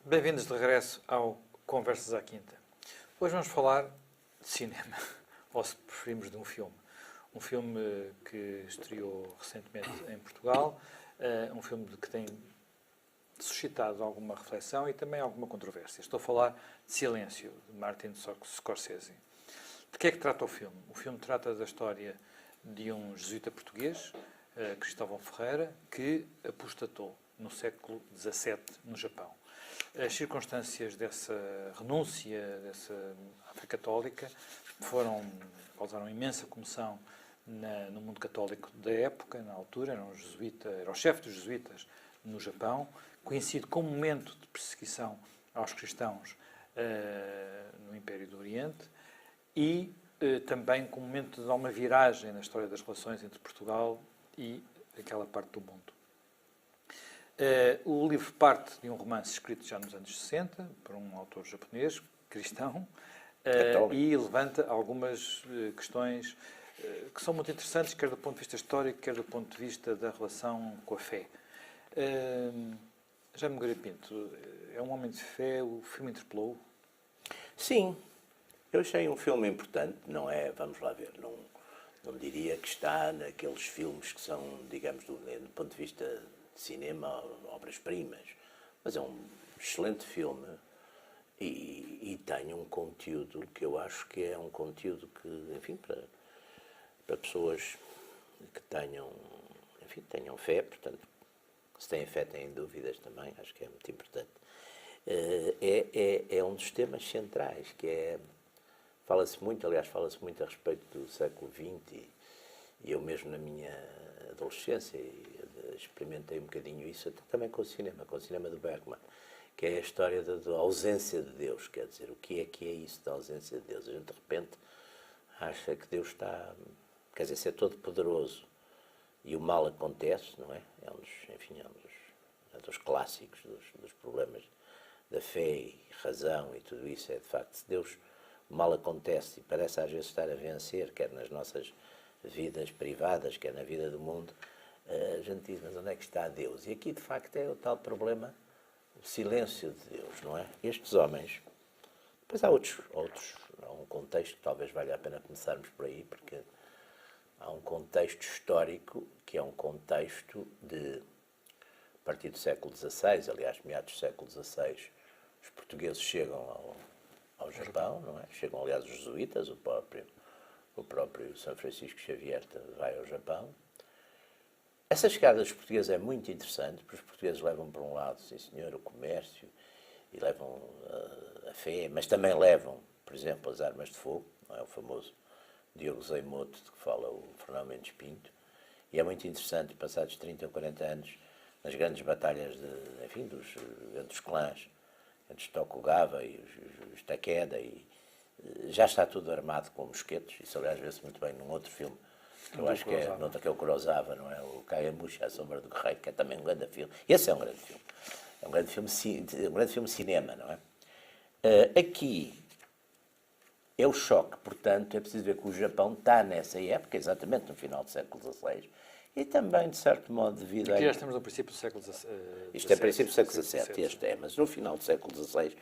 Bem-vindos de regresso ao Conversas à Quinta. Hoje vamos falar de cinema, ou se preferimos de um filme. Um filme que estreou recentemente em Portugal, um filme que tem suscitado alguma reflexão e também alguma controvérsia. Estou a falar de Silêncio, de Martin Scorsese. De que é que trata o filme? O filme trata da história de um jesuíta português, Cristóvão Ferreira, que apostatou no século XVII no Japão. As circunstâncias dessa renúncia, dessa fé católica, causaram imensa comoção no mundo católico da época, na altura, era o chefe dos jesuítas no Japão, coincide com um momento de perseguição aos cristãos no Império do Oriente e também com um momento de dar uma viragem na história das relações entre Portugal e aquela parte do mundo. O livro parte de um romance escrito já nos anos 60, por um autor japonês, cristão, e levanta algumas questões que são muito interessantes, quer do ponto de vista histórico, quer do ponto de vista da relação com a fé. Jaime Nogueira Pinto, é um homem de fé, o filme interpelou? Sim, eu achei um filme importante, não é, vamos lá ver, não diria que está naqueles filmes que são, digamos, do ponto de vista de cinema, obras-primas, mas é um excelente filme e tem um conteúdo que eu acho que é um conteúdo que, enfim, para pessoas que tenham fé, portanto, se têm fé têm dúvidas também, acho que é muito importante. É um dos temas centrais, que é, fala-se muito a respeito do século XX e eu mesmo na minha adolescência experimentei um bocadinho isso, até também com o cinema do Bergman, que é a história da ausência de Deus, quer dizer, o que é isso da ausência de Deus? A gente de repente acha que Deus está, quer dizer, ser todo poderoso e o mal acontece, não é? É um dos clássicos dos problemas da fé e razão e tudo isso, é de facto, se Deus, o mal acontece e parece às vezes estar a vencer, quer nas nossas vidas privadas, quer na vida do mundo, a gente diz, mas onde é que está Deus? E aqui, de facto, é o tal problema, o silêncio de Deus, não é? Estes homens, depois há um contexto que talvez valha a pena começarmos por aí, porque há um contexto histórico que é um contexto a partir do século XVI, aliás, meados do século XVI, os portugueses chegam ao Japão, não é? Chegam, aliás, os jesuítas, o próprio São Francisco Xavier vai ao Japão. Essa chegada dos portugueses é muito interessante, porque os portugueses levam, por um lado, sim senhor, o comércio, e levam a fé, mas também levam, por exemplo, as armas de fogo, não é? O famoso Diogo Zeimoto, de que fala o Fernão Mendes Pinto, e é muito interessante, passados 30 ou 40 anos, nas grandes batalhas entre os clãs, entre os Tokugawa e os Takeda, e já está tudo armado com mosquetos, isso aliás vê-se muito bem num outro filme, que eu acho que é o Kurosawa, não é? O Kagemusha, A Sombra do Guerreiro, que é também um grande filme. Esse é um grande filme. É um grande filme cinema, não é? Aqui é o choque, portanto, é preciso ver que o Japão está nessa época, exatamente no final do século XVI, e também, de certo modo, devido Aqui já estamos no princípio do século XVII. Isto é princípio do século XVII, este é, mas no final do século XVI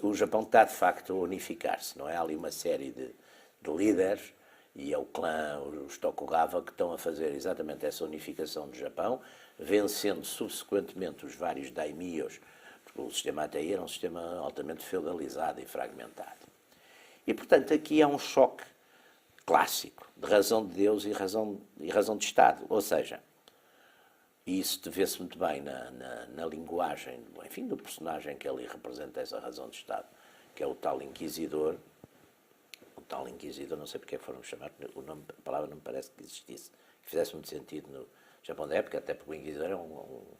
o Japão está, de facto, a unificar-se, não é? Há ali uma série de líderes, e é o clã, os Tokugawa, que estão a fazer exatamente essa unificação do Japão, vencendo subsequentemente os vários daimyos, porque o sistema até era um sistema altamente feudalizado e fragmentado. E, portanto, aqui há um choque clássico de razão de Deus e razão de Estado. Ou seja, isso vê-se muito bem na linguagem, enfim, do personagem que ali representa essa razão de Estado, que é o tal Inquisidor. O tal Inquisidor, não sei porque foram chamar, a palavra não me parece que existisse, que fizesse muito sentido no Japão da época, até porque o Inquisidor é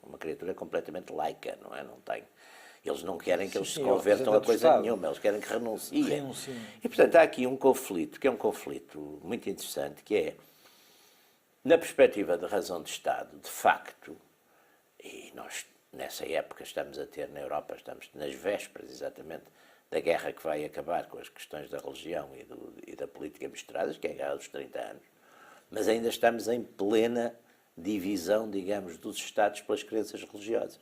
uma criatura completamente laica, não é? Não tem... Eles não querem que eles se convertam a coisa nenhuma, eles querem que renunciem. E, portanto, há aqui um conflito, que é um conflito muito interessante, que é, na perspectiva da razão de Estado, de facto, e nós, nessa época, estamos a ter na Europa, estamos nas vésperas, exatamente, da guerra que vai acabar com as questões da religião e da política misturadas, que é a Guerra dos 30 anos, mas ainda estamos em plena divisão, digamos, dos Estados pelas crenças religiosas.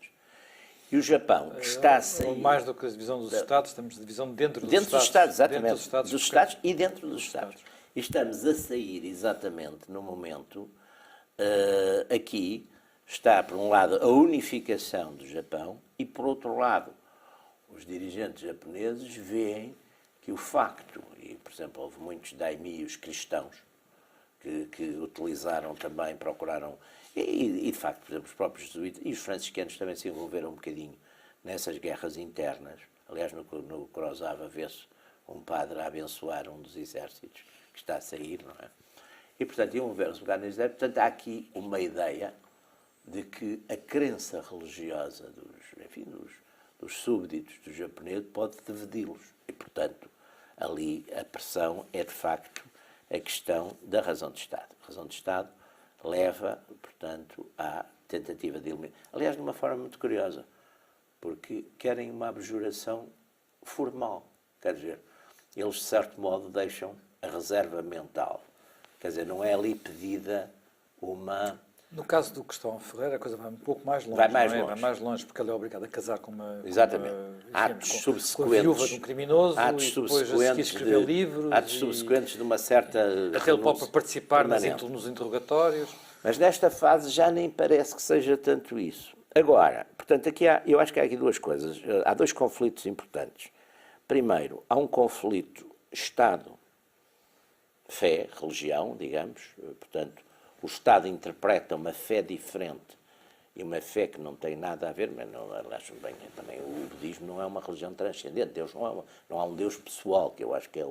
E o Japão, que está a sair... Mais do que a divisão dos Estados, estamos a divisão dentro dos Dentro dos Estados, exatamente. Dentro dos Estados e dentro dos Estados. E estamos a sair exatamente no momento, aqui, está por um lado a unificação do Japão e por outro lado os dirigentes japoneses veem que o facto, e por exemplo houve muitos daimyos cristãos que utilizaram também, procuraram, e de facto, por exemplo, os próprios jesuítas e os franciscanos também se envolveram um bocadinho nessas guerras internas. Aliás, no Kurosawa vê-se um padre a abençoar um dos exércitos que está a sair, não é? E, portanto, iam ver-se um bocado nesse exército. Portanto, há aqui uma ideia de que a crença religiosa dos súbditos do japonês pode dividi-los. E, portanto, ali a pressão é, de facto, a questão da razão de Estado. A razão de Estado leva, portanto, à tentativa de eliminar. Aliás, de uma forma muito curiosa, porque querem uma abjuração formal. Quer dizer, eles, de certo modo, deixam a reserva mental. Quer dizer, não é ali pedida uma... No caso do Cristóvão Ferreira, a coisa vai um pouco mais longe. Vai mais não é? longe. Vai mais longe, porque ele é obrigado a casar com uma... Exatamente. Atos subsequentes. Com a viúva de um criminoso Atos e depois a seguir subsequentes escrever livros. Atos subsequentes de uma certa... Até ele próprio participar permanente. nos interrogatórios. Mas nesta fase já nem parece que seja tanto isso. Agora, portanto, eu acho que há aqui duas coisas. Há dois conflitos importantes. Primeiro, há um conflito Estado-fé, religião, digamos. Portanto, o Estado interpreta uma fé diferente e uma fé que não tem nada a ver, mas acho bem, também o budismo não é uma religião transcendente. Deus não há um Deus pessoal, que eu acho que é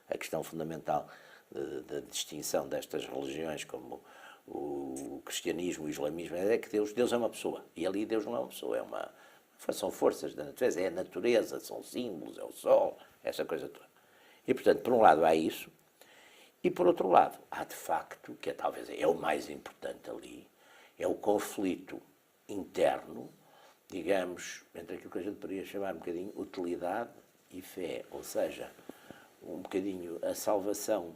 a questão fundamental da distinção destas religiões, como o cristianismo, o islamismo, é que Deus é uma pessoa. E ali Deus não é uma pessoa, são forças da natureza, é a natureza, são símbolos, é o sol, essa coisa toda. E, portanto, por um lado há isso, e por outro lado, há de facto, que talvez é o mais importante ali, é o conflito interno, digamos, entre aquilo que a gente poderia chamar um bocadinho utilidade e fé, ou seja, um bocadinho a salvação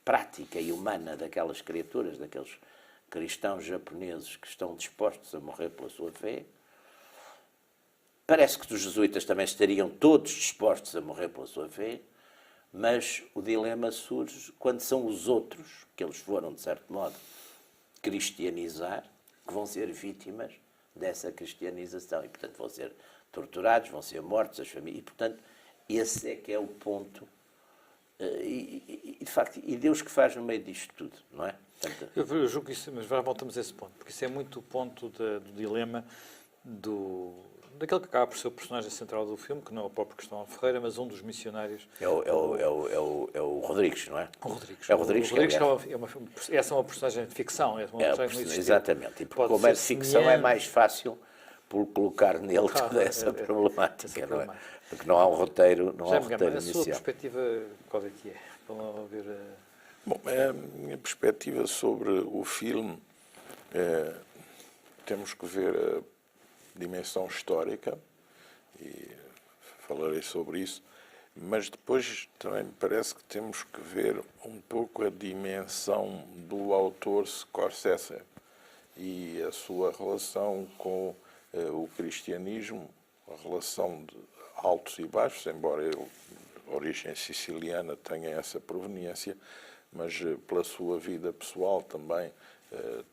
prática e humana daquelas criaturas, daqueles cristãos japoneses que estão dispostos a morrer pela sua fé. Parece que os jesuítas também estariam todos dispostos a morrer pela sua fé, mas o dilema surge quando são os outros, que eles foram, de certo modo, cristianizar, que vão ser vítimas dessa cristianização e, portanto, vão ser torturados, vão ser mortos, as famílias, e, portanto, esse é que é o ponto. De facto, e Deus que faz no meio disto tudo, não é? Portanto, eu julgo isso, mas já voltamos a esse ponto, porque isso é muito o ponto do dilema daquele que acaba por ser o personagem central do filme, que não é o próprio Cristóvão Ferreira, mas um dos missionários. É o Rodrigues, não é? O Rodrigues. É o Rodrigues, essa é uma personagem de ficção. Exatamente. E como é de ficção, é mais fácil por colocar nele toda essa problemática, não é? Porque não há um roteiro, A inicial. sua perspectiva, qual é que é? Para lá ver... Bom, a minha perspectiva sobre o filme, temos que ver a dimensão histórica, e falarei sobre isso, mas depois também me parece que temos que ver um pouco a dimensão do autor Scorsese e a sua relação com o cristianismo, a relação de altos e baixos, embora ele, origem siciliana, tenha essa proveniência, mas pela sua vida pessoal também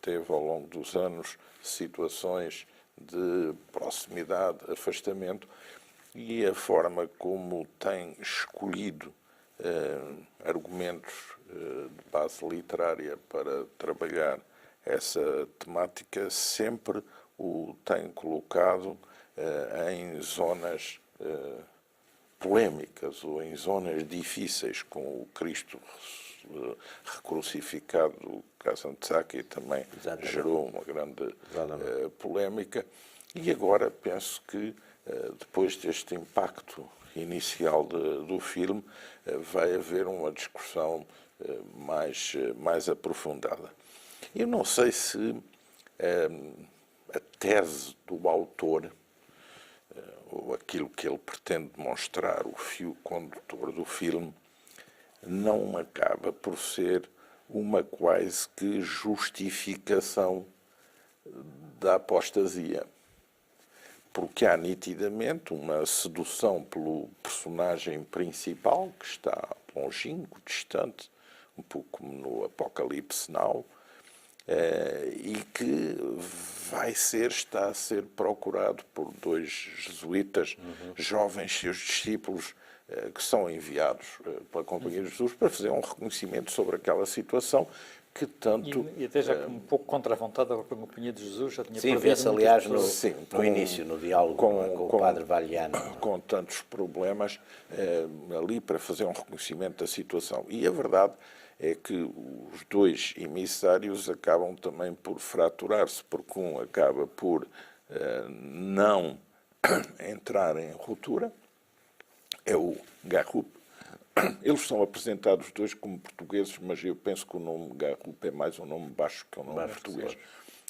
teve ao longo dos anos situações de proximidade, afastamento, e a forma como tem escolhido argumentos de base literária para trabalhar essa temática sempre o tem colocado em zonas polémicas ou em zonas difíceis, com o Cristo recrucificado do Kazantzakis também gerou uma grande polémica. E agora penso que, depois deste impacto inicial do filme, vai haver uma discussão mais aprofundada. Eu não sei se a tese do autor, ou aquilo que ele pretende demonstrar, o fio condutor do filme, não acaba por ser uma quase que justificação da apostasia. porque há nitidamente uma sedução pelo personagem principal, que está longínquo, distante, um pouco como no Apocalipse Now, e que está a ser procurado por dois jesuítas, jovens, seus discípulos, que são enviados pela Companhia de Jesus para fazer um reconhecimento sobre aquela situação que tanto... E até já um pouco contra a vontade da Companhia de Jesus, já tinha Sim, perdido vê-se muitas aliás pessoas. no início, no diálogo com o padre Valiano. Com tantos problemas ali para fazer um reconhecimento da situação. E a verdade é que os dois emissários acabam também por fraturar-se, porque um acaba por não entrar em ruptura, é o Garrup. Eles são apresentados os dois como portugueses, mas eu penso que o nome Garrup é mais um nome baixo que um nome português.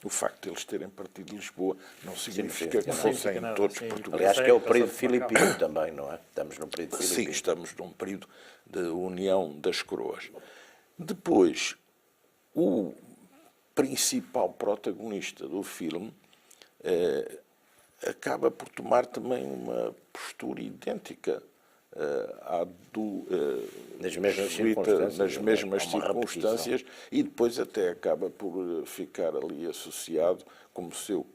O facto de eles terem partido de Lisboa não significa que fossem todos portugueses. Aliás, que é o período filipino também, não é? Estamos no período filipino. Sim, estamos num período de união das coroas. Depois, o principal protagonista do filme acaba por tomar também uma postura idêntica à do nas mesmas jesuíta, circunstâncias, nas mesmas há uma circunstâncias, e depois até acaba por ficar ali associado como seu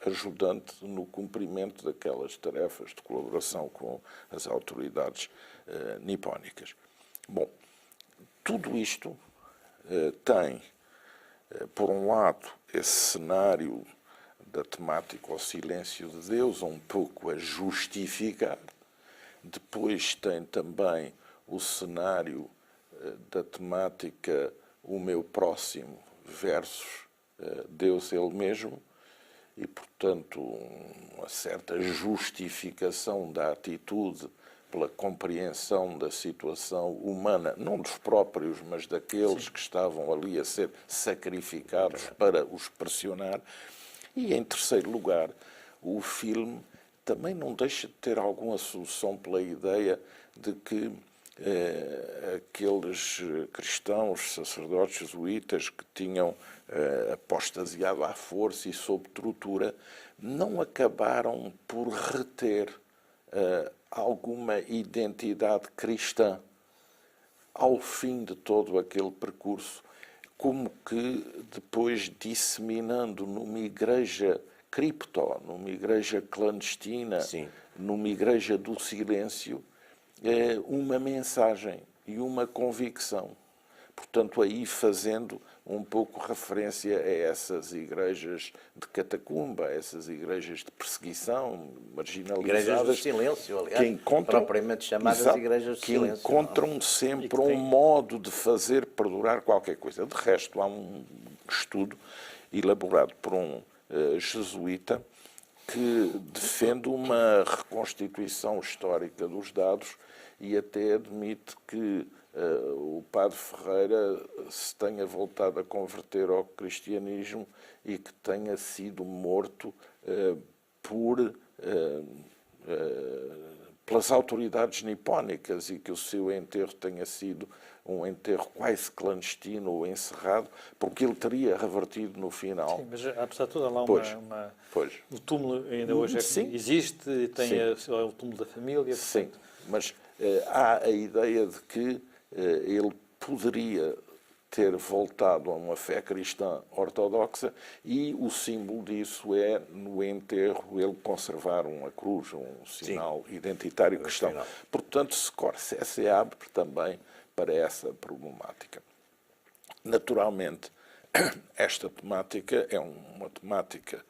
ajudante no cumprimento daquelas tarefas de colaboração com as autoridades nipónicas. Bom, tudo isto tem, por um lado, esse cenário da temática ao silêncio de Deus, um pouco a justificar. Depois tem também o cenário da temática o meu próximo versus Deus Ele mesmo, e, portanto, uma certa justificação da atitude pela compreensão da situação humana, não dos próprios, mas daqueles que estavam ali a ser sacrificados para os pressionar. E, em terceiro lugar, o filme também não deixa de ter alguma solução pela ideia de que aqueles cristãos, sacerdotes jesuítas que tinham apostasiado à força e sob tortura, não acabaram por reter alguma identidade cristã ao fim de todo aquele percurso, como que depois disseminando numa igreja cripto, numa igreja clandestina, Sim. numa igreja do silêncio, uma mensagem e uma convicção. Portanto, aí fazendo um pouco referência a essas igrejas de catacumba, a essas igrejas de perseguição, marginalizadas. Igrejas do silêncio, aliás, que encontram, propriamente chamadas exato, igrejas do que silêncio. encontram sempre um modo de fazer perdurar qualquer coisa. De resto, há um estudo elaborado por um jesuíta que defende uma reconstituição histórica dos dados e até admite que o padre Ferreira se tenha voltado a converter ao cristianismo e que tenha sido morto pelas autoridades nipónicas e que o seu enterro tenha sido um enterro quase clandestino ou encerrado, porque ele teria revertido no final. Sim, mas apesar de tudo, há lá o túmulo ainda hoje existe, tem o túmulo da família. Sim, portanto... mas há a ideia de que ele poderia ter voltado a uma fé cristã ortodoxa e o símbolo disso é, no enterro, ele conservar uma cruz, um sinal identitário cristão. Portanto, se abre também para essa problemática. Naturalmente, esta temática é uma temática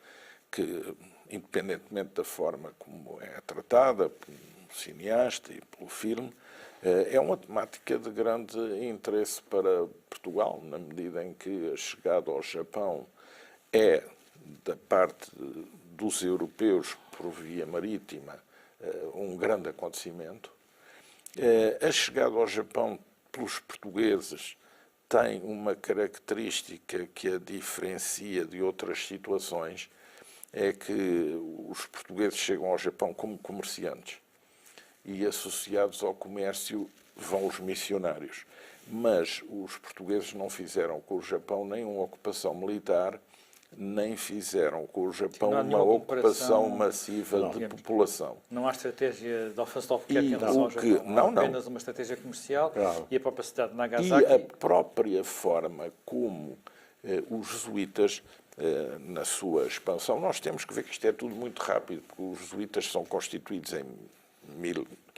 que, independentemente da forma como é tratada pelo cineasta e pelo filme, é uma temática de grande interesse para Portugal, na medida em que a chegada ao Japão é, da parte dos europeus por via marítima, um grande acontecimento. A chegada ao Japão pelos portugueses tem uma característica que a diferencia de outras situações, é que os portugueses chegam ao Japão como comerciantes e associados ao comércio vão os missionários. Mas os portugueses não fizeram com o Japão nenhuma ocupação militar, nem fizeram com o Japão não há uma nenhuma ocupação comparação, massiva de população. Não há estratégia de Alfonso de Albuquerque E em relação ao o que- Japão. Há não. apenas uma estratégia comercial Claro. e a própria cidade de E Nagasaki. a própria forma como os jesuítas, na sua expansão, nós temos que ver que isto é tudo muito rápido, porque os jesuítas são constituídos em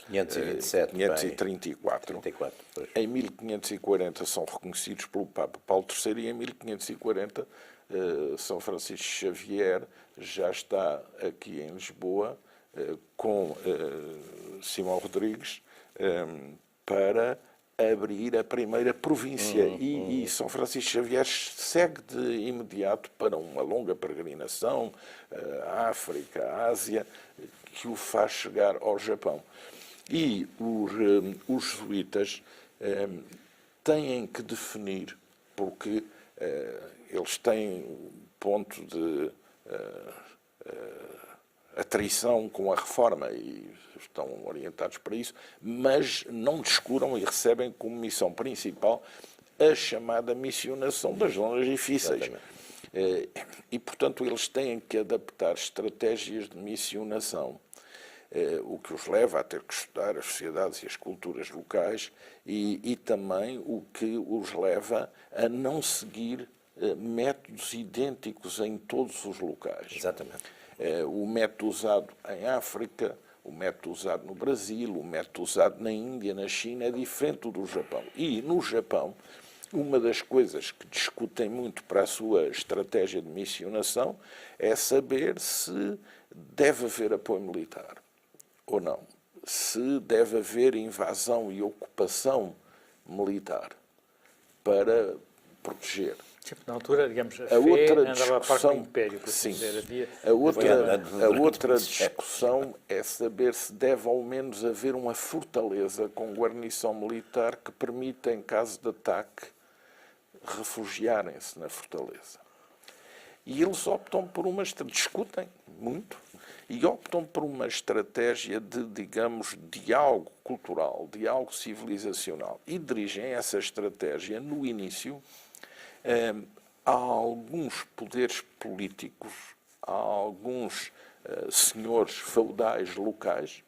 527, 1534. 34, pois. Em 1540 são reconhecidos pelo Papa Paulo III e em 1540 São Francisco Xavier já está aqui em Lisboa com Simão Rodrigues para abrir a primeira província. E São Francisco Xavier segue de imediato para uma longa peregrinação à África, à Ásia, que o faz chegar ao Japão. E os jesuítas têm que definir, porque eles têm ponto de atrição com a reforma e estão orientados para isso, mas não descuram e recebem como missão principal a chamada missionação das zonas difíceis. E, portanto, eles têm que adaptar estratégias de missionação, o que os leva a ter que estudar as sociedades e as culturas locais e também o que os leva a não seguir métodos idênticos em todos os locais. Exatamente. O método usado em África, o método usado no Brasil, o método usado na Índia, na China, é diferente do Japão. E no Japão, uma das coisas que discutem muito para a sua estratégia de missionação é saber se deve haver apoio militar ou não, se deve haver invasão e ocupação militar para proteger. Tipo, na altura, digamos, a A fé outra andava a par com o discussão, Império, por assim sim. dizer. Havia... A outra discussão é saber se deve ao menos haver uma fortaleza com guarnição militar que permita, em caso de ataque, refugiarem-se na fortaleza. E eles optam por discutem muito, e optam por uma estratégia de, digamos, diálogo cultural, diálogo civilizacional. E dirigem essa estratégia, no início, a alguns poderes políticos, a alguns senhores feudais locais,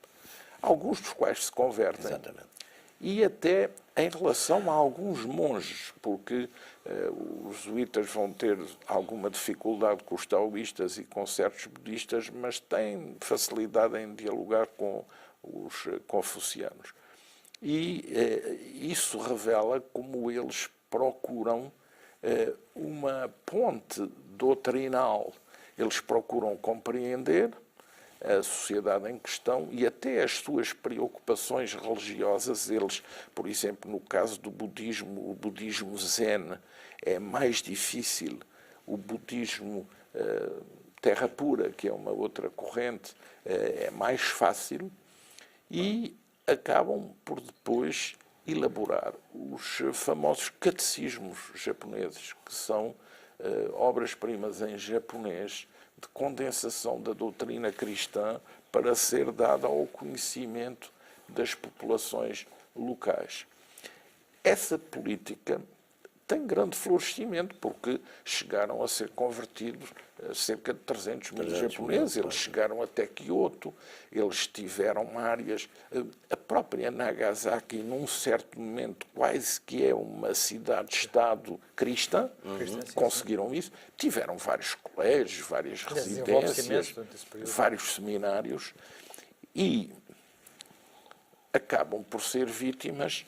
alguns dos quais se convertem. Exatamente. E até em relação a alguns monges, porque os jesuítas vão ter alguma dificuldade com os taoístas e com certos budistas, mas têm facilidade em dialogar com os confucianos. E isso revela como eles procuram uma ponte doutrinal. Eles procuram compreender a sociedade em questão e até as suas preocupações religiosas. Eles, por exemplo, no caso do budismo, o budismo zen é mais difícil. O budismo terra pura, que é uma outra corrente, é mais fácil. E acabam por depois elaborar os famosos catecismos japoneses, que são obras-primas em japonês de condensação da doutrina cristã para ser dada ao conhecimento das populações locais. Essa política tem grande florescimento, porque chegaram a ser convertidos cerca de 300 mil japoneses, eles chegaram até Kyoto, eles tiveram áreas... A própria Nagasaki, num certo momento, quase que é uma cidade-estado cristã, conseguiram isso, tiveram vários colégios, várias residências, vários seminários, e acabam por ser vítimas,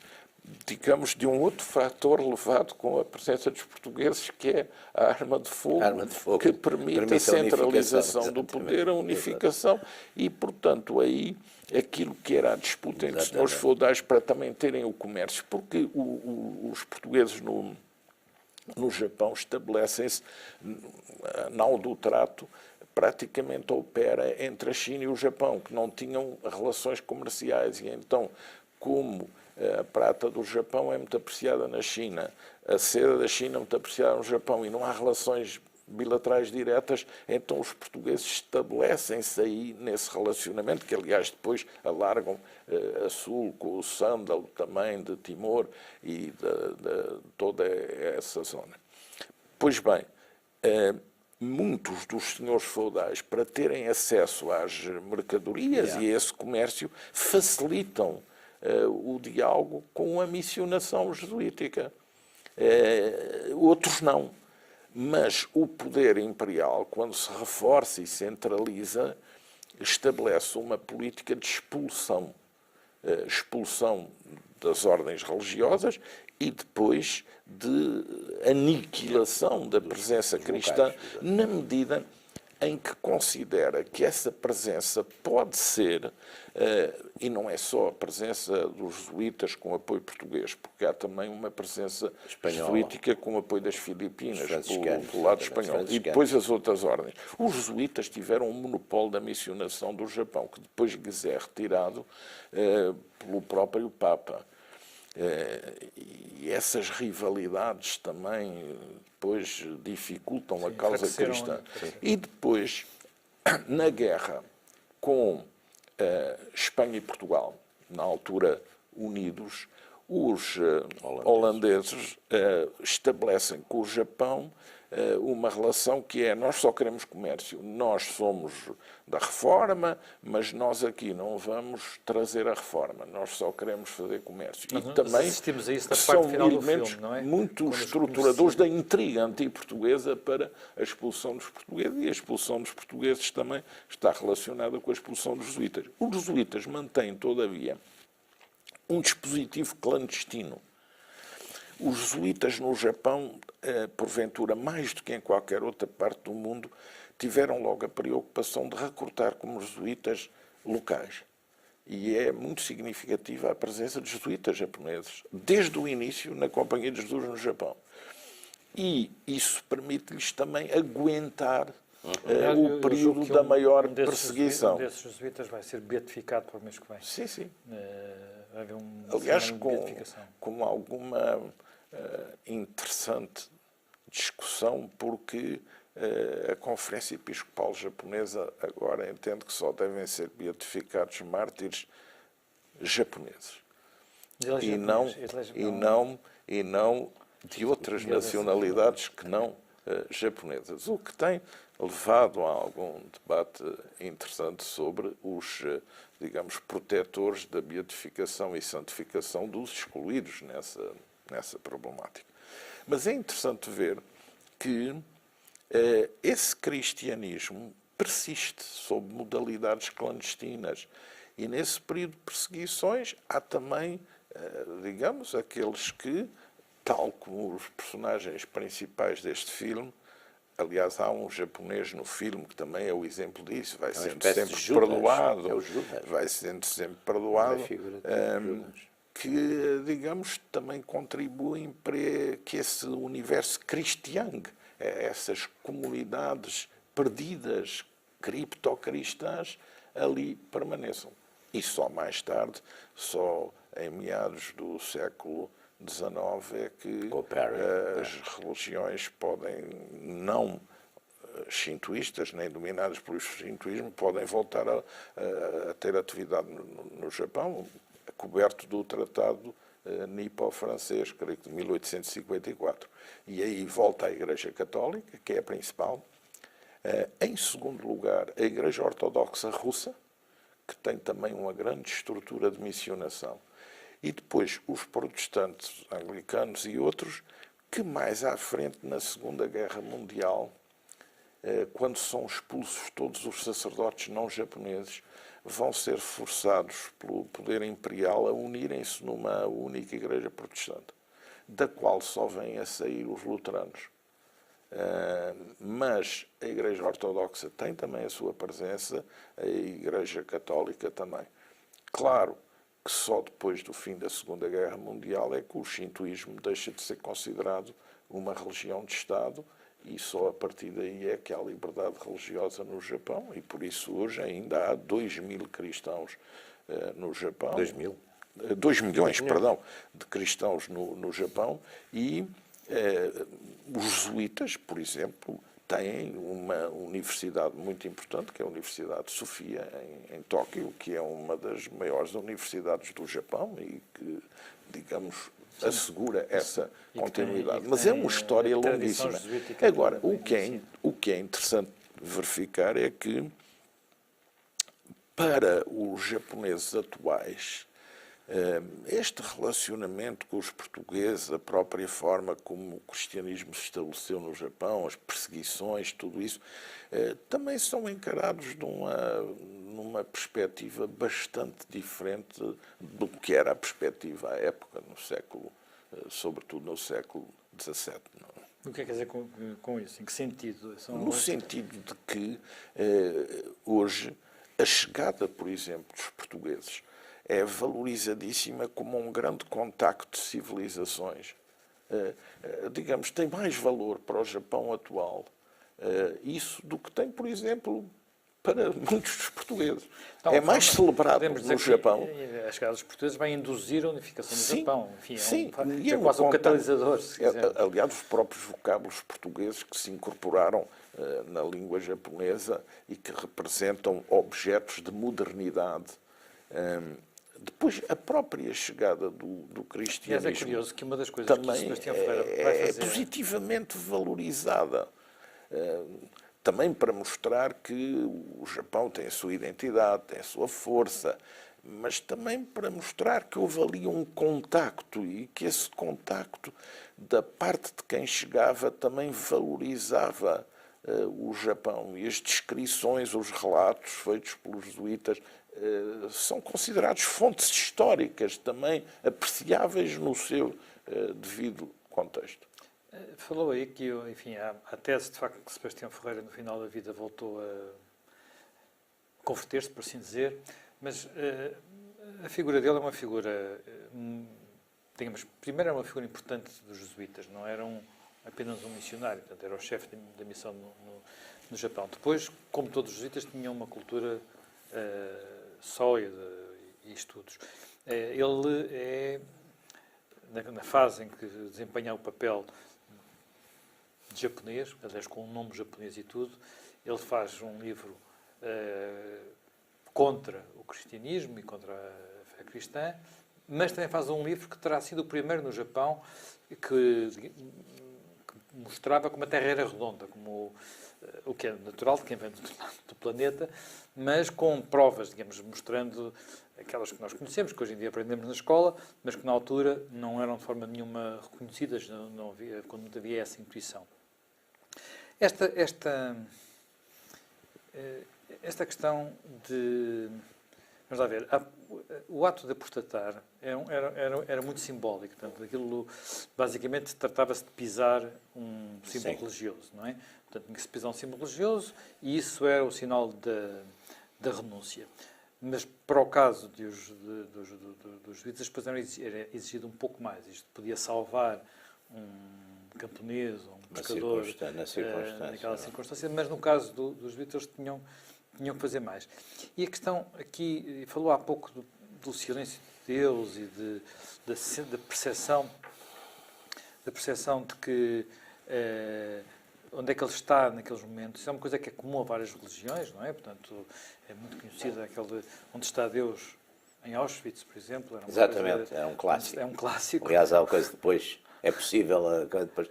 digamos, de um outro fator levado com a presença dos portugueses, que é a arma de fogo, que permite a centralização do poder, a unificação, e, portanto, aí aquilo que era a disputa entre os senhores feudais para também terem o comércio, porque os portugueses no Japão estabelecem-se, nau do trato, praticamente opera entre a China e o Japão, que não tinham relações comerciais, e então, como a prata do Japão é muito apreciada na China, a seda da China é muito apreciada no Japão e não há relações bilaterais diretas, então os portugueses estabelecem-se aí nesse relacionamento, que aliás depois alargam a sul com o sândalo também de Timor e de toda essa zona. Pois bem, muitos dos senhores feudais, para terem acesso às mercadorias e a esse comércio, facilitam o diálogo com a missionação jesuítica. Outros não. Mas o poder imperial, quando se reforça e centraliza, estabelece uma política de expulsão. Expulsão das ordens religiosas e depois de aniquilação da presença cristã, na medida em que considera que essa presença pode ser, e não é só a presença dos jesuítas com apoio português, porque há também uma presença jesuítica com apoio das Filipinas, pelo lado espanhol, e depois as outras ordens. Os jesuítas tiveram um monopólio da missionação do Japão, que depois lhes é retirado pelo próprio Papa. E essas rivalidades também depois dificultam a causa cristã. E depois, na guerra com Espanha e Portugal, na altura unidos, os holandeses estabelecem com o Japão uma relação que é: nós só queremos comércio, nós somos da reforma, mas nós aqui não vamos trazer a reforma, nós só queremos fazer comércio. Mas e também assistimos a isso na são parte final do elementos filme, não é? muito estruturadores da intriga anti-portuguesa para a expulsão dos portugueses, e a expulsão dos portugueses também está relacionada com a expulsão dos jesuítas. Os jesuítas mantêm, todavia, um dispositivo clandestino. Os jesuítas no Japão, porventura, mais do que em qualquer outra parte do mundo, tiveram logo a preocupação de recrutar como jesuítas locais. E é muito significativa a presença de jesuítas japoneses, desde o início, na Companhia de Jesus no Japão. E isso permite-lhes também aguentar o período da maior perseguição. Um desses jesuítas vai ser beatificado para o mês que vem. Sim, sim. Vai haver Aliás, beatificação. com alguma interessante discussão, porque a Conferência Episcopal Japonesa agora entende que só devem ser beatificados mártires japoneses. E não de outras nacionalidades que não japonesas. O que tem levado a algum debate interessante sobre os, digamos, protetores da beatificação e santificação dos excluídos nessa problemática. Mas é interessante ver que esse cristianismo persiste sob modalidades clandestinas. E nesse período de perseguições há também, digamos, aqueles que, tal como os personagens principais deste filme, aliás, há um japonês no filme que também é o exemplo disso, vai sendo sempre perdoado, vai sendo sempre perdoado, que, digamos, também contribuem para que esse universo cristiano, essas comunidades perdidas, criptocristãs, ali permaneçam. E só mais tarde, só em meados do século XIX, é que as religiões podem, não shintoístas, nem dominadas pelo shintoísmo, podem voltar a ter atividade no Japão, coberto do Tratado Nipo-Francês, creio que de 1854. E aí volta a Igreja Católica, que é a principal. Em segundo lugar, a Igreja Ortodoxa Russa, que tem também uma grande estrutura de missionação. E depois os protestantes anglicanos e outros, que mais à frente, na Segunda Guerra Mundial, quando são expulsos todos os sacerdotes não japoneses, vão ser forçados pelo poder imperial a unirem-se numa única igreja protestante, da qual só vêm a sair os luteranos. Mas a Igreja Ortodoxa tem também a sua presença, a Igreja Católica também. Claro que só depois do fim da Segunda Guerra Mundial é que o shintoísmo deixa de ser considerado uma religião de Estado, e só a partir daí é que há liberdade religiosa no Japão, e por isso hoje ainda há 2.000 cristãos no Japão. 2 milhões, perdão, de cristãos no Japão, e os jesuítas, por exemplo, têm uma universidade muito importante, que é a Universidade de Sofia, em Tóquio, que é uma das maiores universidades do Japão e que, digamos, assegura essa continuidade. Mas é uma história longuíssima. Agora, o que que é interessante verificar é que, para os japoneses atuais, este relacionamento com os portugueses, a própria forma como o cristianismo se estabeleceu no Japão, as perseguições, tudo isso, também são encarados numa perspectiva bastante diferente do que era a perspectiva à época, no século, sobretudo no século XVII. O que é que quer dizer com isso? Em que sentido? No sentido de que hoje a chegada, por exemplo, dos portugueses é valorizadíssima como um grande contacto de civilizações. Digamos, tem mais valor para o Japão atual isso do que tem, por exemplo, para muitos dos portugueses. É mais celebrado no Japão. A chegada dos portugueses vai induzir a unificação do Japão. Enfim, sim, é quase um catalisador, se quiser. Aliás, os próprios vocábulos portugueses que se incorporaram na língua japonesa e que representam objetos de modernidade. Depois, a própria chegada do cristianismo... Aliás, é curioso que uma das coisas que o Sebastião Ferreira vai fazer... é positivamente valorizada. Também para mostrar que o Japão tem a sua identidade, tem a sua força, mas também para mostrar que houve ali um contacto e que esse contacto, da parte de quem chegava, também valorizava o Japão. E as descrições, os relatos feitos pelos jesuítas são considerados fontes históricas também apreciáveis no seu devido contexto. Falou aí que, enfim, a tese, de facto, que Sebastião Ferreira, no final da vida, voltou a converter-se, por assim dizer, mas a figura dele é uma figura, digamos, primeiro era uma figura importante dos jesuítas, não era apenas um missionário, portanto, era o chefe da missão no Japão. Depois, como todos os jesuítas, tinham uma cultura sólida e estudos. Ele é, na fase em que desempenha o papel de japonês, aliás, com um nome japonês e tudo, ele faz um livro contra o cristianismo e contra a fé cristã, mas também faz um livro que terá sido o primeiro no Japão que mostrava como a Terra era redonda, como o que é natural de quem vem do planeta, mas com provas, digamos, mostrando aquelas que nós conhecemos, que hoje em dia aprendemos na escola, mas que na altura não eram de forma nenhuma reconhecidas, não havia, quando não havia essa intuição. Esta questão de... Vamos lá ver, o ato de apostatar era muito simbólico. Portanto, aquilo, basicamente, tratava-se de pisar um símbolo religioso, não é? Portanto, tinha que se pisar um símbolo religioso e isso era o sinal da renúncia. Mas, para o caso dos jesuítas, depois era exigido um pouco mais. Isto podia salvar um camponês ou um pescador naquela circunstância, mas no caso dos jesuítas tinham que fazer mais. E a questão aqui, falou há pouco do silêncio de Deus e da percepção de que onde é que ele está naqueles momentos. Isso é uma coisa que é comum a várias religiões, não é? Portanto, é muito conhecida aquele onde está Deus em Auschwitz, por exemplo. Exatamente, é um clássico. É um clássico. Aliás, há uma coisa depois, é possível... Depois...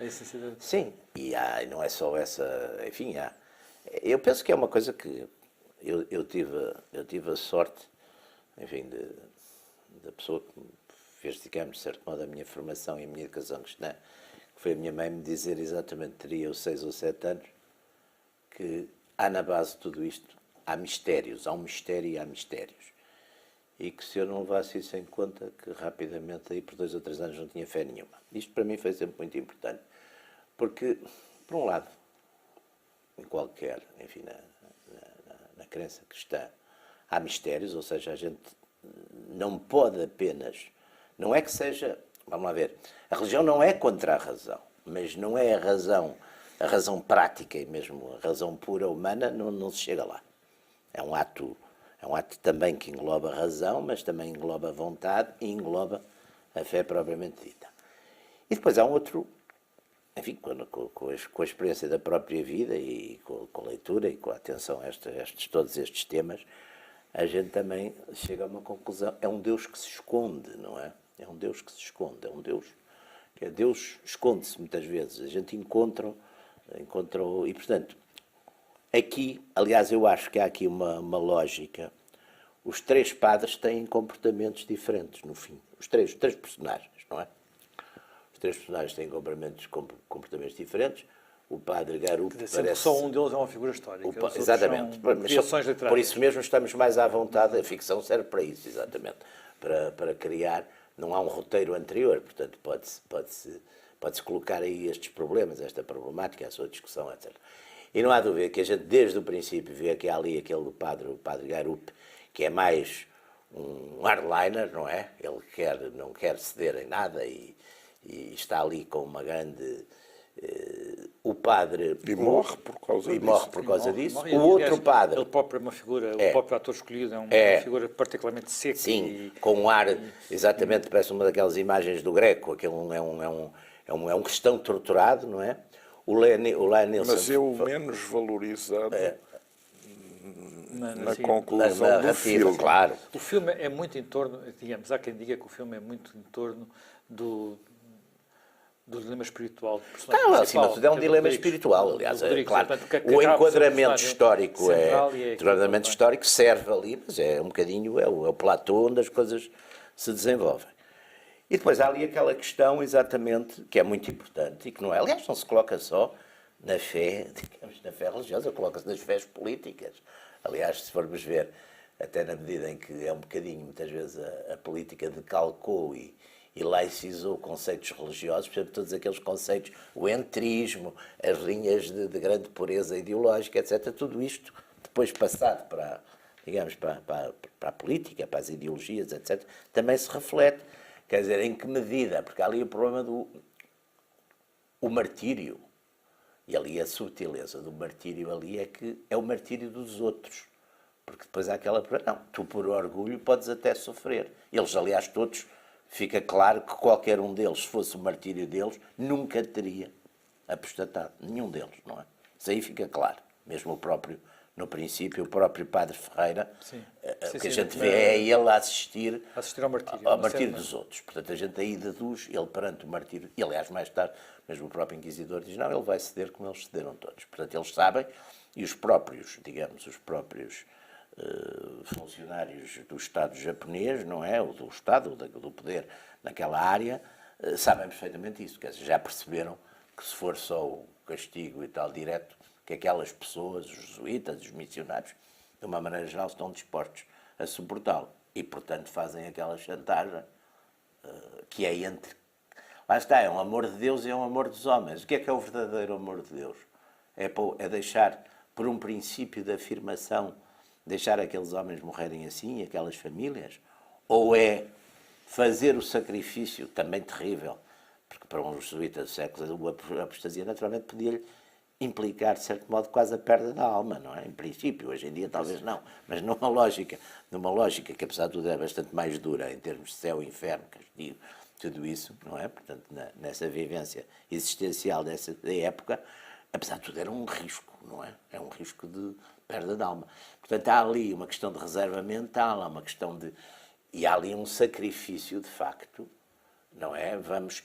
Sim, e não é só essa... Enfim, há... Eu penso que é uma coisa que eu tive a sorte, enfim, da pessoa que fez, digamos, de certo modo, a minha formação e a minha educação cristã, que foi a minha mãe me dizer exatamente, teria eu 6 ou 7 anos, que há na base de tudo isto, há mistérios, há um mistério e há mistérios. E que se eu não levasse isso em conta, que rapidamente, aí por 2 ou 3 anos, não tinha fé nenhuma. Isto para mim foi sempre muito importante. Porque, por um lado, em qualquer, enfim, na crença cristã, há mistérios, ou seja, a gente não pode apenas... Não é que seja... Vamos lá ver. A religião não é contra a razão, mas não é a razão prática e mesmo a razão pura humana, não se chega lá. É um ato também que engloba a razão, mas também engloba a vontade e engloba a fé propriamente dita. E depois há um outro... Enfim, com a experiência da própria vida e com a leitura e com a atenção a todos estes temas, a gente também chega a uma conclusão. É um Deus que se esconde, não é? É um Deus que se esconde, é um Deus... Deus esconde-se muitas vezes. A gente encontra e, portanto, Aqui, aliás, eu acho que há aqui uma lógica. Os três padres têm comportamentos diferentes, no fim. Os três personagens, não é? Os três personagens têm comportamentos diferentes. O padre Garup parece... Só um deles é uma figura histórica. Exatamente. Criações literárias. Por isso mesmo estamos mais à vontade. A ficção serve para isso, exatamente. Para criar... Não há um roteiro anterior, portanto, pode-se colocar aí estes problemas, esta problemática, a sua discussão, etc. E não há dúvida que a gente, desde o princípio, vê que há ali aquele do o padre Garup, que é mais um hardliner, não é? Ele não quer ceder em nada e está ali com uma grande... o padre... E morre por causa disso. Morre por causa disso. Morre. O outro padre... Ele próprio é uma figura, o próprio ator escolhido é uma figura particularmente seca. Sim, com um ar, exatamente, parece uma daquelas imagens do Greco, aquele é um cristão torturado, não é? O Nilsson... Mas é o menos valorizado na Sim, conclusão do filme. Claro. O filme é muito em torno, digamos, há quem diga que o filme é muito em torno do dilema espiritual do personagem Não, principal, acima de tudo é um que dilema Rodrigues. espiritual, aliás, Rodrigues, claro. portanto, que O acaba por ser um enquadramento personagem histórico central o e enquadramento histórico serve ali, mas é um bocadinho, é o platô onde as coisas se desenvolvem. E depois há ali aquela questão, exatamente, que é muito importante e que não é, aliás, não se coloca só na fé, digamos, na fé religiosa, coloca-se nas fés políticas. Aliás, se formos ver, até na medida em que é um bocadinho, muitas vezes, a política decalcou e laicizou conceitos religiosos, por exemplo, todos aqueles conceitos, o entrismo, as linhas de grande pureza ideológica, etc. Tudo isto, depois passado para, digamos, para a política, para as ideologias, etc., também se reflete. Quer dizer, em que medida? Porque há ali o problema do martírio. E ali a subtileza do martírio ali é que é o martírio dos outros. Porque depois há aquela... Não, tu por orgulho podes até sofrer. Eles, aliás, todos... Fica claro que qualquer um deles, se fosse o martírio deles, nunca teria apostatado. Nenhum deles, não é? Isso aí fica claro. Mesmo o próprio, no princípio, o próprio Padre Ferreira, o que a gente vê é ele a assistir ao martírio dos outros. Portanto, a gente aí deduz, ele perante o martírio, e aliás, mais tarde, mesmo o próprio Inquisidor diz, não, ele vai ceder como eles cederam todos. Portanto, eles sabem, e os próprios, digamos, funcionários do Estado japonês, não é? Ou do Estado, do poder naquela área, sabem perfeitamente isso. Quer dizer, já perceberam que se for só o castigo e tal direto, que aquelas pessoas, os jesuítas, os missionários, de uma maneira geral, estão dispostos a suportá-lo. E, portanto, fazem aquela chantagem que é entre... Lá está, é um amor de Deus e é um amor dos homens. O que é o verdadeiro amor de Deus? É deixar, por um princípio de afirmação, deixar aqueles homens morrerem assim, aquelas famílias? Ou é fazer o sacrifício, também terrível, porque para um jesuíta do século a apostasia naturalmente podia-lhe implicar, de certo modo, quase a perda da alma, não é? Em princípio, hoje em dia talvez não, mas numa lógica que apesar de tudo é bastante mais dura em termos de céu, inferno, castigo, tudo isso, não é? Portanto, nessa vivência existencial da época, apesar de tudo era um risco, não é? É um risco de perda de alma. Portanto, há ali uma questão de reserva mental, há uma questão de... E há ali um sacrifício, de facto, não é?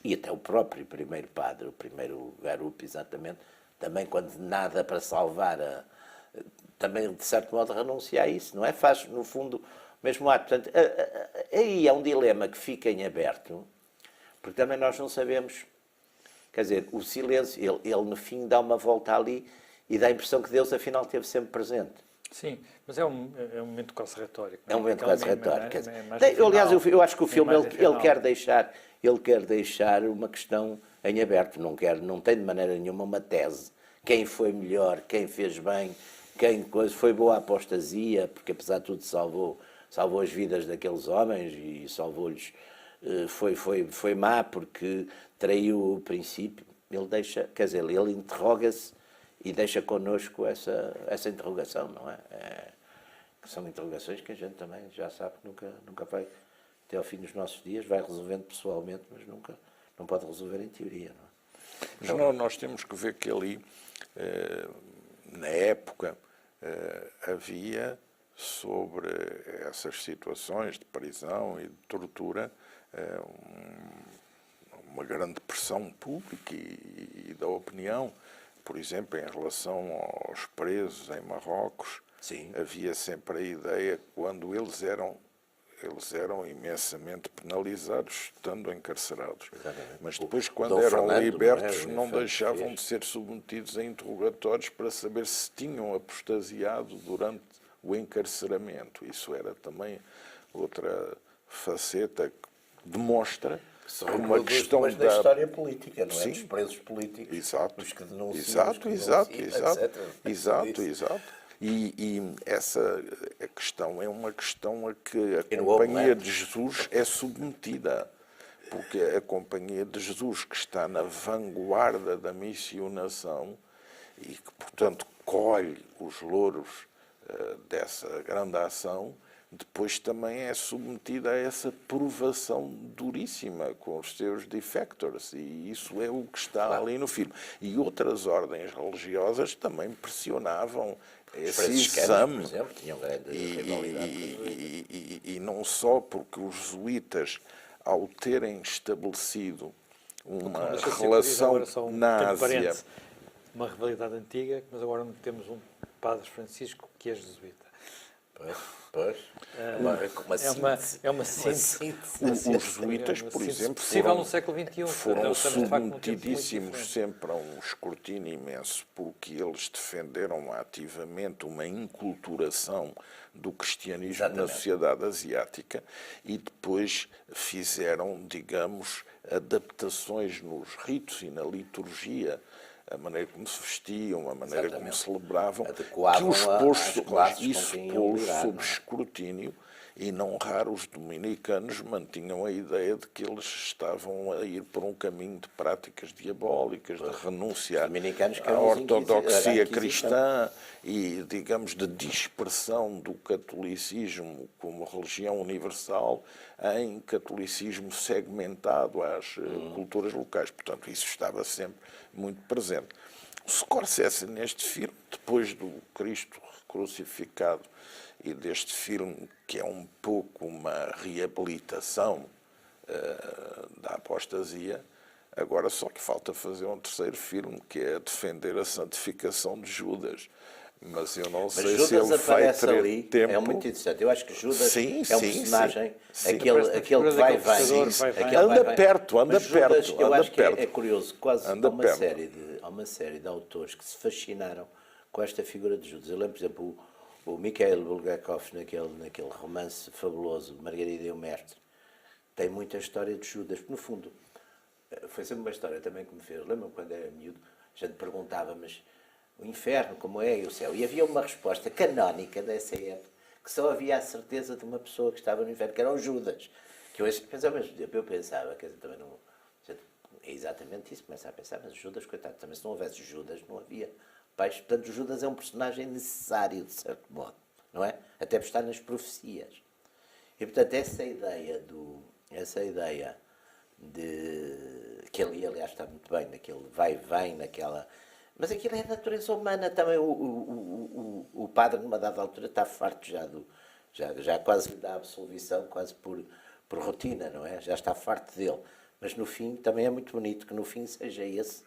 E até o próprio primeiro padre, o primeiro Garup, exatamente, também quando nada para salvar, também, de certo modo, renuncia a isso, não é? Faz, no fundo, o mesmo ato. Portanto, aí é um dilema que fica em aberto, porque também nós não sabemos... Quer dizer, o silêncio, ele no fim dá uma volta ali e dá a impressão que Deus, afinal, esteve sempre presente. Sim, mas é um momento quase retórico. É um momento quase retórico. Aliás, eu acho que o filme ele quer deixar uma questão em aberto, não tem de maneira nenhuma uma tese. Quem foi melhor, quem fez bem, quem foi boa a apostasia, porque apesar de tudo salvou as vidas daqueles homens e salvou-lhes, foi má porque traiu o princípio. Ele deixa, quer dizer, ele interroga-se e deixa connosco essa interrogação, não é? Que são interrogações que a gente também já sabe que nunca vai, até ao fim dos nossos dias, vai resolvendo pessoalmente, mas não pode resolver em teoria, não é? Mas não, nós temos que ver que ali, na época, havia sobre essas situações de prisão e de tortura uma grande pressão pública e da opinião por exemplo, em relação aos presos em Marrocos, Sim. havia sempre a ideia que quando eles eram imensamente penalizados estando encarcerados. Exatamente. Mas depois, O quando Dom eram Fernando, libertos, não é? não Fernando deixavam fez. de ser submetidos a interrogatórios para saber se tinham apostasiado durante o encarceramento. Isso era também outra faceta que demonstra Se uma reproduz questão depois da história política, não é? Sim. Dos presos políticos, Exato. os que denunciam, os que Exato, denunciam, etc. exato. E essa a questão é uma questão a que a E no Companhia Homeland? de Jesus é submetida. Porque a Companhia de Jesus, que está na vanguarda da missionação e que, portanto, colhe os louros dessa grande ação, depois também é submetida a essa provação duríssima com os seus defectors. E isso é o que está ali no filme. E outras ordens religiosas também pressionavam esse exame. Por exemplo, tinham grande rivalidade. E não só porque os jesuítas, ao terem estabelecido uma Deixa eu dizer relação agora só na pequeno Ásia, parêntese. Uma rivalidade antiga, mas agora temos um padre Francisco que é jesuíta. Pois. É uma síntese. os jesuítas, por exemplo, possível no século XXI. foram Estamos, de facto, num tempo muito submetidíssimos diferente. sempre a um escrutínio imenso, porque eles defenderam ativamente uma inculturação do cristianismo Exatamente. na sociedade asiática e depois fizeram, digamos, adaptações nos ritos e na liturgia, a maneira como se vestiam, a maneira como celebravam, Adequavam que os pôs, classes com isso quem iam pôs lidar, sob não é? escrutínio, e não raro os dominicanos mantinham a ideia de que eles estavam a ir por um caminho de práticas diabólicas, de renúncia dominicanos que à eram os era ortodoxia a Inquisição. cristã e, digamos, de dispersão do catolicismo como religião universal em catolicismo segmentado às culturas locais. Portanto, isso estava sempre muito presente. O Scorsese, neste filme, depois do Cristo crucificado e deste filme que é um pouco uma reabilitação da apostasia, agora só que falta fazer um terceiro filme, que é defender a santificação de Judas. Mas eu não sei se Judas ele vai aparece ter ali, tempo. é muito interessante. Eu acho que Judas Sim, é um sim, personagem, sim. aquele Aparece na que figura vai daquele pescador, vem. vai, vai. Aquele Anda vai. perto, anda Mas Judas, perto, eu anda acho que perto. é curioso, quase Anda há perto. uma série de autores que se fascinaram com esta figura de Judas. Eu lembro, por exemplo, o Mikhail Bulgakov, naquele romance fabuloso, Margarida e o Mestre, tem muita história de Judas, porque no fundo foi sempre uma história também que me fez. Lembro-me quando era miúdo, a gente perguntava, mas o inferno como é e o céu? E havia uma resposta canónica dessa época, que só havia a certeza de uma pessoa que estava no inferno, que era o Judas. Que eu pensava, ao mesmo tempo, eu pensava, quer dizer, também não, é exatamente isso, começa a pensar, mas Judas, coitado, também se não houvesse Judas, não havia peixe. Portanto, Judas é um personagem necessário, de certo modo, não é? Até por estar nas profecias. E, portanto, essa ideia de que ali, aliás, está muito bem, naquele vai e vem, naquela... Mas aquilo é a natureza humana também. O padre, numa dada altura, está farto já quase da absolvição, quase por rotina, não é? Já está farto dele. Mas no fim, também é muito bonito que no fim seja esse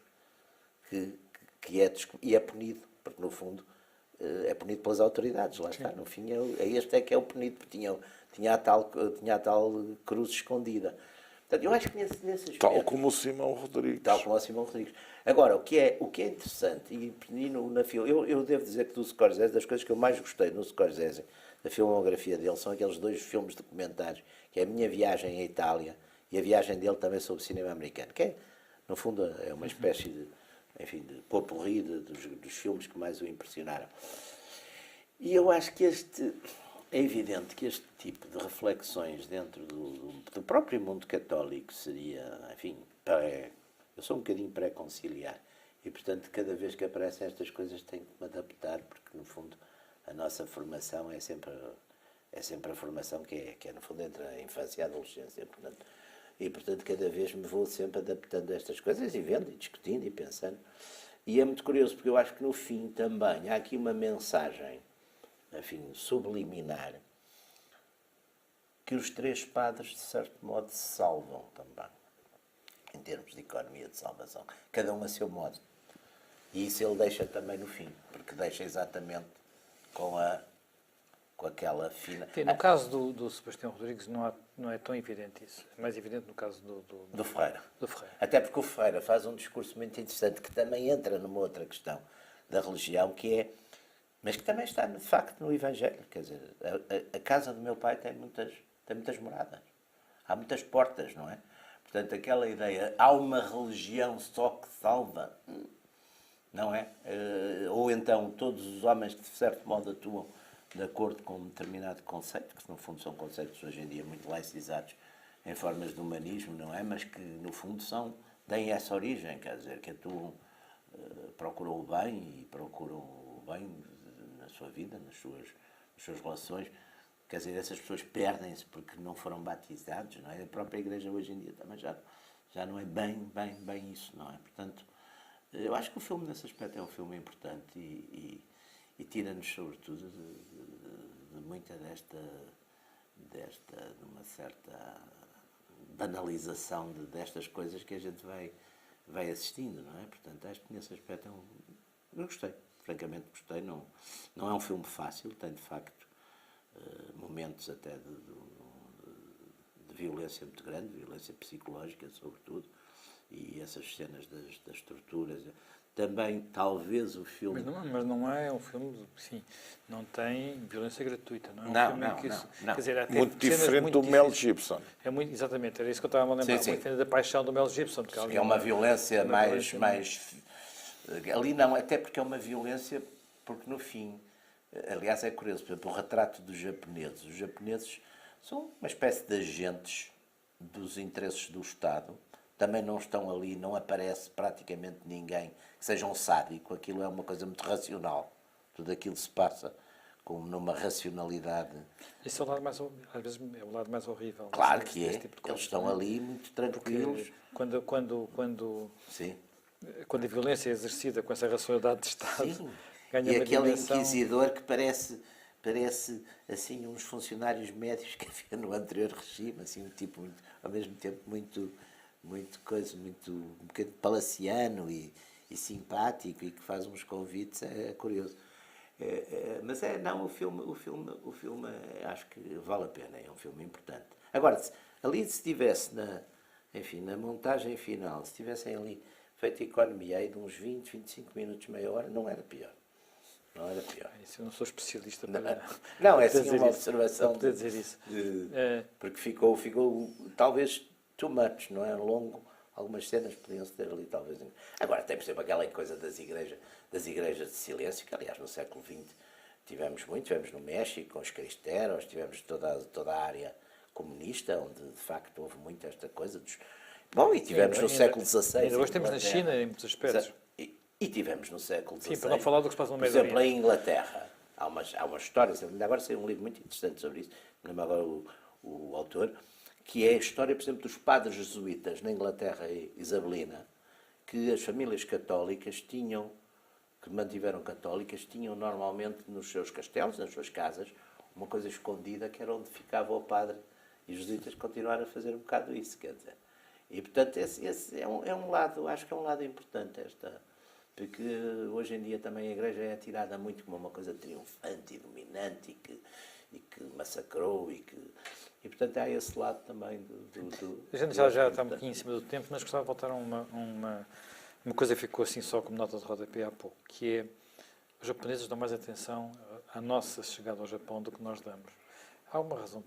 que é, e é punido, porque no fundo é punido pelas autoridades, lá está. No fim, este é que é o punido, porque tinha a tal cruz escondida. Portanto, eu acho que nesse aspecto... Tal como o Simão Rodrigues. Tal como o Simão Rodrigues. Agora, o que é interessante, eu devo dizer que do Scorsese, das coisas que eu mais gostei no Scorsese, da filmografia dele, são aqueles dois filmes documentários, que é A Minha Viagem à Itália e a viagem dele também sobre o cinema americano, que é, no fundo, é uma espécie de pot-pourri dos filmes que mais o impressionaram. E eu acho que é evidente que este tipo de reflexões dentro do próprio mundo católico seria, enfim, eu sou um bocadinho pré-conciliar e, portanto, cada vez que aparecem estas coisas tenho que me adaptar, porque, no fundo, a nossa formação é sempre a formação que é no fundo, entre a infância e a adolescência, portanto, cada vez me vou sempre adaptando a estas coisas e vendo, e discutindo, e pensando. E é muito curioso, porque eu acho que, no fim, também há aqui uma mensagem, enfim, subliminar, que os três padres, de certo modo, se salvam também, em termos de economia de salvação, cada um a seu modo. E isso ele deixa também no fim, porque deixa exatamente com aquela fina... Sim, no caso do Sebastião Rodrigues não é tão evidente isso. É mais evidente no caso do Ferreira. Do Ferreira. Até porque o Ferreira faz um discurso muito interessante que também entra numa outra questão da religião, que é... Mas que também está, de facto, no Evangelho. Quer dizer, a casa do meu pai tem muitas moradas. Há muitas portas, não é? Portanto, aquela ideia, há uma religião só que salva, não é? Ou então todos os homens que, de certo modo, atuam de acordo com um determinado conceito, que no fundo são conceitos hoje em dia muito laicizados em formas de humanismo, não é? Mas que, no fundo, têm essa origem, quer dizer, que atuam, procuram o bem e procuram o bem na sua vida, nas suas relações. Quer dizer, essas pessoas perdem-se porque não foram batizados, não é? A própria Igreja hoje em dia também já não é bem isso, não é? Portanto, eu acho que o filme, nesse aspecto, é um filme importante e tira-nos, sobretudo, de muita de uma certa banalização destas coisas que a gente vai assistindo, não é? Portanto, acho que nesse aspecto eu gostei, francamente gostei. Não é um filme fácil, tem de facto momentos até de violência muito grande, violência psicológica, sobretudo, e essas cenas das torturas. Também, talvez, o filme... Mas não é um filme, sim, não tem violência gratuita, não é um Não, filme não, em que isso... não. Quer dizer, há Muito cenas diferente muito do Mel difíceis. Gibson. É muito, exatamente, era isso que eu estava a lembrar, Sim, sim. muito diferente da paixão do Mel Gibson. É uma violência mais... Ali não, até porque é uma violência, porque no fim, aliás é curioso, por exemplo, o retrato dos japoneses. Os japoneses são uma espécie de agentes dos interesses do Estado, também não estão ali, não aparece praticamente ninguém que seja um sádico, aquilo é uma coisa muito racional, tudo aquilo se passa como numa racionalidade. Isso é o lado mais, às vezes é o lado mais horrível. Claro que é, tipo de coisas, eles estão não é? ali muito tranquilos. Sim. Sim. Quando a violência é exercida com essa racionalidade de Estado, Sim. ganha E uma aquele dimensão... inquisidor que parece assim uns funcionários médios que havia no anterior regime, assim um tipo muito, ao mesmo tempo muito um bocadinho palaciano e simpático e que faz uns convites, é curioso. Mas não, o filme acho que vale a pena, é um filme importante. Agora, ali se tivesse na montagem final, se tivessem ali feito economia aí de uns 20, 25 minutos, meia hora, não era pior. Não era pior. Isso eu não sou especialista para... Não, é para assim dizer uma isso, observação. para poder dizer isso. Porque ficou talvez too much, não é? Longo. Algumas cenas podiam-se ter ali, talvez. Agora, tem, por exemplo, aquela coisa das igrejas de silêncio, que, aliás, no século XX tivemos no México, com os cristeros, tivemos toda a área comunista, onde, de facto, houve muito esta coisa dos... Bom, e tivemos no século XVI... Ainda hoje temos na China, em muitos aspectos. E tivemos no século XVI... Sim, para não falar do que se passa no Médio Oriente. Por exemplo, em Inglaterra, há uma história, ainda agora saiu um livro muito interessante sobre isso, me lembro agora o autor, que é a história, por exemplo, dos padres jesuítas na Inglaterra isabelina, que as famílias católicas que mantiveram católicas, tinham normalmente nos seus castelos, nas suas casas, uma coisa escondida que era onde ficava o padre, e os jesuítas continuaram a fazer um bocado isso, quer dizer. E, portanto, esse é um lado, acho que é um lado importante, porque hoje em dia também a Igreja é tirada muito como uma coisa triunfante e dominante e que massacrou e, portanto, há esse lado também A gente já está um pouquinho em cima do tempo, mas gostava de voltar a uma coisa que ficou assim só como nota de rodapé há pouco, que é os japoneses dão mais atenção à nossa chegada ao Japão do que nós damos. Há alguma razão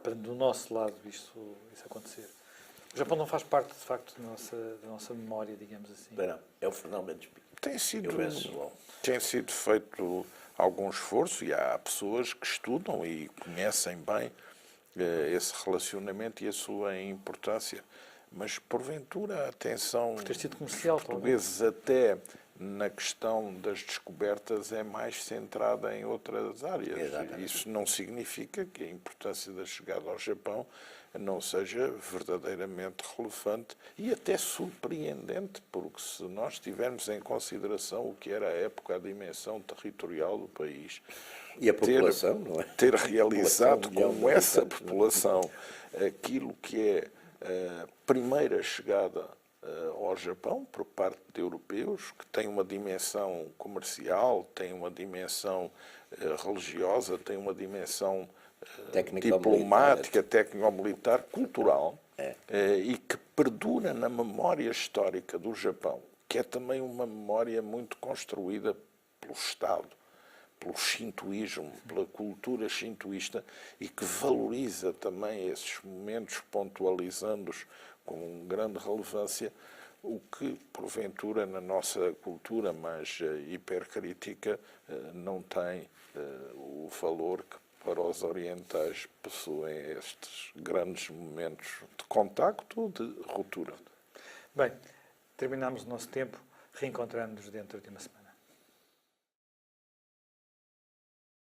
para do nosso lado isso acontecer? O Japão não faz parte, de facto, da nossa memória, digamos assim. Não, é o Fernão Mendes Pinto. Tem sido feito algum esforço e há pessoas que estudam e conhecem bem esse relacionamento e a sua importância. Mas, porventura, a atenção Por ter sido comercial, dos portugueses até na questão das descobertas é mais centrada em outras áreas. Exatamente. Isso não significa que a importância da chegada ao Japão não seja verdadeiramente relevante e até surpreendente, porque se nós tivermos em consideração o que era à época a dimensão territorial do país, e a população, não é? Ter realizado com essa habitantes, população aquilo que é a primeira chegada ao Japão por parte de europeus, que tem uma dimensão comercial, tem uma dimensão religiosa, tem uma dimensão diplomática, técnico-militar, cultural, e que perdura na memória histórica do Japão, que é também uma memória muito construída pelo Estado, pelo shintoísmo, pela cultura shintoísta, e que valoriza também esses momentos, pontualizando-os com grande relevância, o que, porventura, na nossa cultura mais hipercrítica, não tem o valor que para os orientais possuem estes grandes momentos de contacto ou de ruptura. Bem, terminamos o nosso tempo, reencontrando-nos dentro de uma semana.